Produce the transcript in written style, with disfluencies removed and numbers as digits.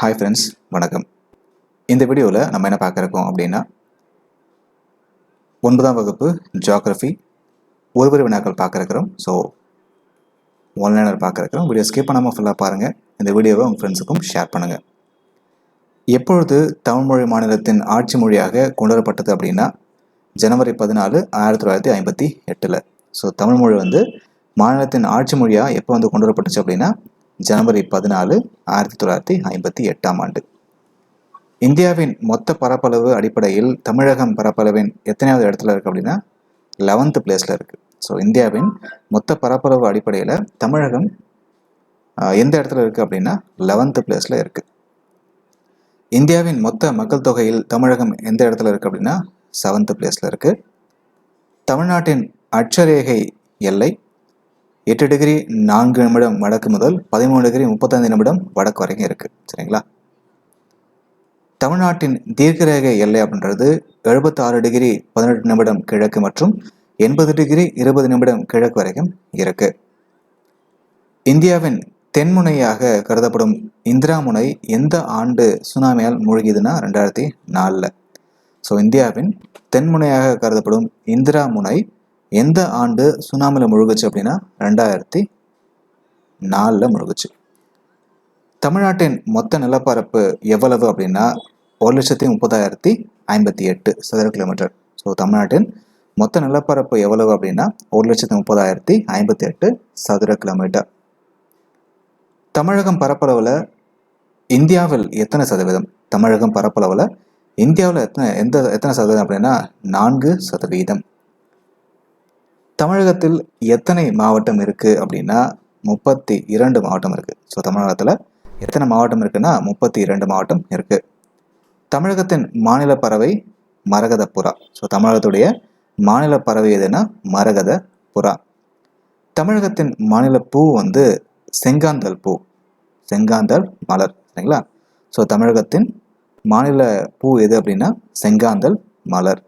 Hi friends, வணக்கம். இந்த வீடியோவில் நம்ம என்ன பார்க்குறோம் அப்படின்னா 9ஆம் வகுப்பு ஜியாகிரஃபி ஒருவரி வினாக்கள் பார்க்குறோம். ஸோ ஒன்லைனர் பார்க்குறோம். வீடியோ ஸ்கிப் பண்ணாமல் ஃபுல்லாக பாருங்கள். இந்த வீடியோவை உங்கள் ஃப்ரெண்ட்ஸுக்கும் ஷேர் பண்ணுங்கள். எப்பொழுது தமிழ்மொழி மாநிலத்தின் ஆட்சி மொழியாக கொண்டு வரப்பட்டது அப்படின்னா ஜனவரி 14, 1958. ஸோ தமிழ்மொழி மாநிலத்தின் ஆட்சி மொழியாக எப்போ கொண்டு வரப்பட்டுச்சு அப்படின்னா ஜனவரி 14, 1958ஆம் ஆண்டு. இந்தியாவின் மொத்த பரப்பளவு அடிப்படையில் தமிழகம் பரப்பளவின் எத்தனையாவது இடத்துல இருக்குது அப்படின்னா 11th பிளேஸில் இருக்குது. ஸோ இந்தியாவின் மொத்த பரப்பளவு அடிப்படையில் தமிழகம் எந்த இடத்துல இருக்குது அப்படின்னா 11th பிளேஸில் இருக்குது. இந்தியாவின் மொத்த மக்கள் தொகையில் தமிழகம் எந்த இடத்துல இருக்குது அப்படின்னா 7th பிளேஸில் இருக்குது. தமிழ்நாட்டின் அட்சரேகை எல்லை 8 டிகிரி 4 நிமிடம் வடக்கு முதல் 13 டிகிரி 35 நிமிடம் வடக்கு வரைக்கும் இருக்குது. சரிங்களா? தமிழ்நாட்டின் தீர்க்கரேகை எல்லை அப்படின்றது 76 டிகிரி 18 நிமிடம் கிழக்கு மற்றும் 80 டிகிரி 20 நிமிடம் கிழக்கு வரைக்கும் இருக்கு. இந்தியாவின் தென்முனையாக கருதப்படும் இந்திரா முனை எந்த ஆண்டு சுனாமியால் மூழ்கியதுன்னா 2004. ஸோ இந்தியாவின் தென்முனையாக கருதப்படும் இந்திரா முனை எந்த ஆண்டு சுனாமியில் முழுகுச்சு அப்படின்னா 2004 முழுகுச்சு. தமிழ்நாட்டின் மொத்த நிலப்பரப்பு எவ்வளவு அப்படின்னா 1,30,058 சதுர கிலோமீட்டர். ஸோ தமிழ்நாட்டின் மொத்த நிலப்பரப்பு எவ்வளவு அப்படின்னா 1,30,058 சதுர கிலோமீட்டர். தமிழகம் பரப்பளவில் இந்தியாவில் எத்தனை சதவீதம்? தமிழகம் பரப்பளவில் இந்தியாவில் எத்தனை சதவீதம் அப்படின்னா 4%. தமிழகத்தில் எத்தனை மாவட்டம் இருக்குது அப்படின்னா 32 மாவட்டம் இருக்குது. ஸோ தமிழகத்தில் எத்தனை மாவட்டம் இருக்குன்னா 32 மாவட்டம் இருக்குது. தமிழகத்தின் மாநில பறவை மரகத புறா. ஸோ தமிழகத்துடைய மாநில பறவை எதுனா மரகத புறா. தமிழகத்தின் மாநில பூ செங்காந்தல் பூ, செங்காந்தல் மலர். சரிங்களா? ஸோ தமிழகத்தின் மாநில பூ எது அப்படின்னா செங்காந்தல் மலர்.